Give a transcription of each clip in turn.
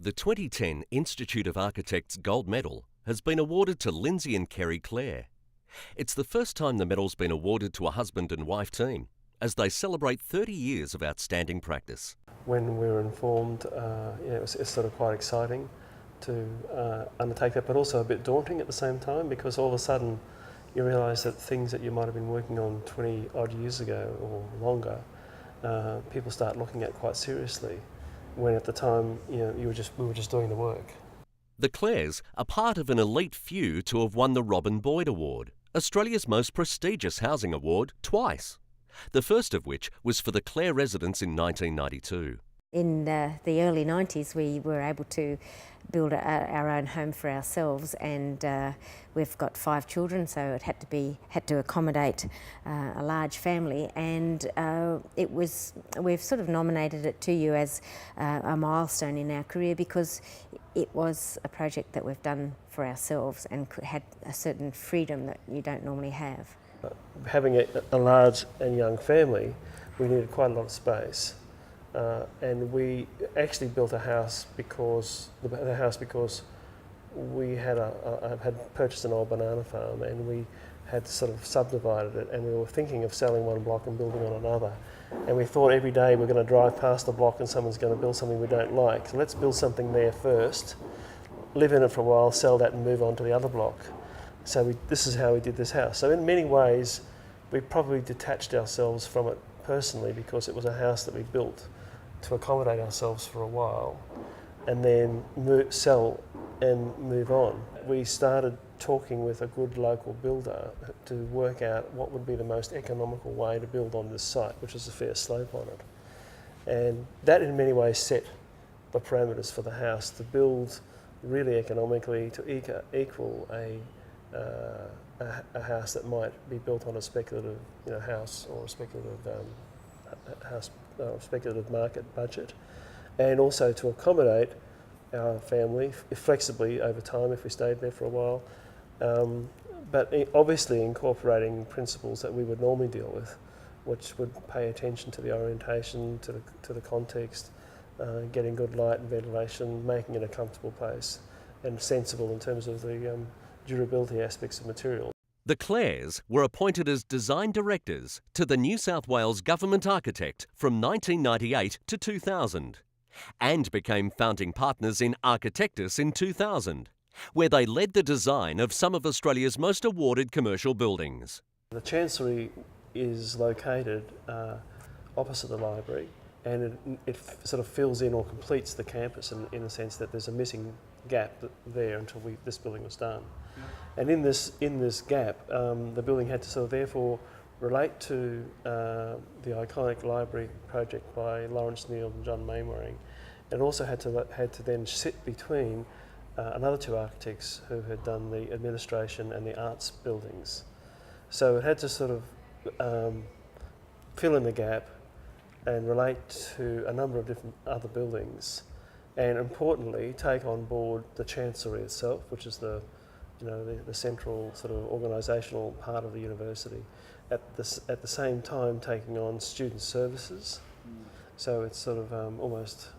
The 2010 Institute of Architects Gold Medal has been awarded to Lindsay and Kerry Clare. It's the first time the medal's been awarded to a husband and wife team, as they celebrate 30 years of outstanding practice. When we were informed, it's sort of quite exciting to undertake that, but also a bit daunting at the same time, because all of a sudden you realise that things that you might have been working on 20 odd years ago or longer, people start looking at quite seriously, when at the time we were just doing the work. The Clares are part of an elite few to have won the Robin Boyd Award, Australia's most prestigious housing award, twice. The first of which was for the Clare residents in 1992. In the early 90s we were able to build our own home for ourselves, and we've got 5 children, so it had to accommodate a large family, and we've sort of nominated it to you as a milestone in our career, because it was a project that we've done for ourselves and had a certain freedom that you don't normally have. Having a large and young family, we needed quite a lot of space. And we actually built a house because we had purchased an old banana farm, and we had sort of subdivided it, and we were thinking of selling one block and building on another. And we thought every day we're going to drive past the block and someone's going to build something we don't like. So let's build something there first, live in it for a while, sell that and move on to the other block. So this is how we did this house. So in many ways, we probably detached ourselves from it personally, because it was a house that we built to accommodate ourselves for a while and then sell and move on. We started talking with a good local builder to work out what would be the most economical way to build on this site, which is a fair slope on it. And that in many ways set the parameters for the house to build really economically, to equal a house that might be built on a speculative house or a speculative market budget, and also to accommodate our family flexibly over time if we stayed there for a while, but obviously incorporating principles that we would normally deal with, which would pay attention to the orientation, to the context, getting good light and ventilation, making it a comfortable place, and sensible in terms of the durability aspects of material. The Clares were appointed as design directors to the New South Wales Government Architect from 1998 to 2000, and became founding partners in Architectus in 2000, where they led the design of some of Australia's most awarded commercial buildings. The Chancery is located opposite the library, and it sort of fills in or completes the campus in the sense that there's a missing gap there until this building was done. And in this gap, the building had to sort of therefore relate to the iconic library project by Lawrence Neal and John Mainwaring, and also had to then sit between another 2 architects who had done the administration and the arts buildings. So it had to sort of fill in the gap and relate to a number of different other buildings, and importantly take on board the Chancery itself, which is the central sort of organisational part of the university, at the same time taking on student services. So it's sort of almost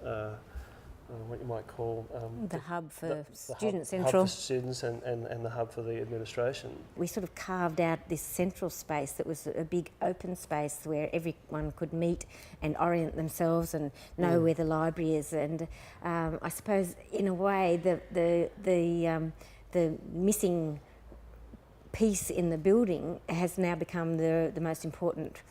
what you might call the hub for Student Central. Central. Hub for students and the hub for the administration. We sort of carved out this central space that was a big open space where everyone could meet and orient themselves and know where the library is. And I suppose in a way the missing piece in the building has now become the most important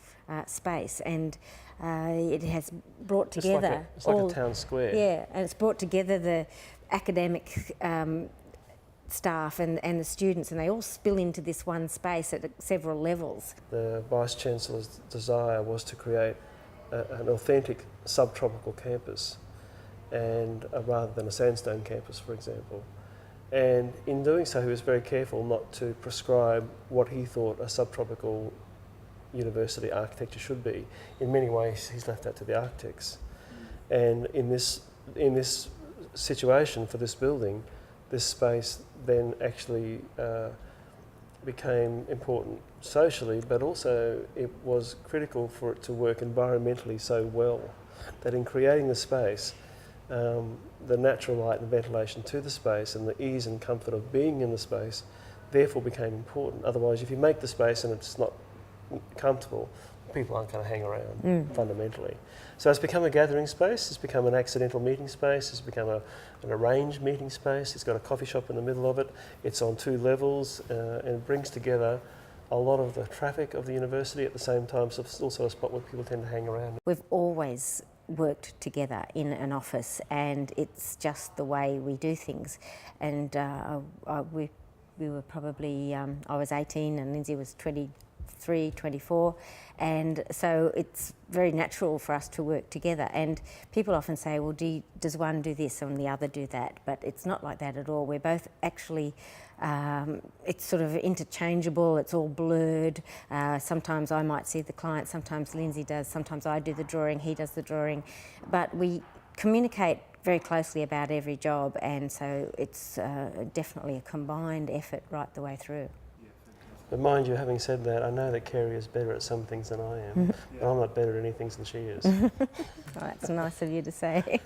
space, and it has brought together it's like a town square. Yeah, and it's brought together the academic staff and the students, and they all spill into this one space at several levels. The Vice-Chancellor's desire was to create an authentic subtropical campus, and rather than a sandstone campus, for example. And in doing so, he was very careful not to prescribe what he thought a subtropical university architecture should be. In many ways, he's left that to the architects. And in this situation for this building, this space then actually became important socially, but also it was critical for it to work environmentally so well that in creating the space, the natural light and ventilation to the space and the ease and comfort of being in the space therefore became important. Otherwise, if you make the space and it's not comfortable, people aren't going to hang around fundamentally. So it's become a gathering space, it's become an accidental meeting space, it's become an arranged meeting space, it's got a coffee shop in the middle of it, it's on 2 levels, and it brings together a lot of the traffic of the university at the same time, so it's also a spot where people tend to hang around. We've always worked together in an office, and it's just the way we do things. And we were probably, I was 18 and Lindsay was 23, 24, and so it's very natural for us to work together. And people often say, well, does one do this and the other do that? But it's not like that at all. We're both actually, it's sort of interchangeable, it's all blurred. Sometimes I might see the client, sometimes Lindsay does, sometimes I do the drawing, he does the drawing. But we communicate very closely about every job, and so it's definitely a combined effort right the way through. But mind you, having said that, I know that Kerry is better at some things than I am, but I'm not better at any things than she is. Well, that's nice of you to say.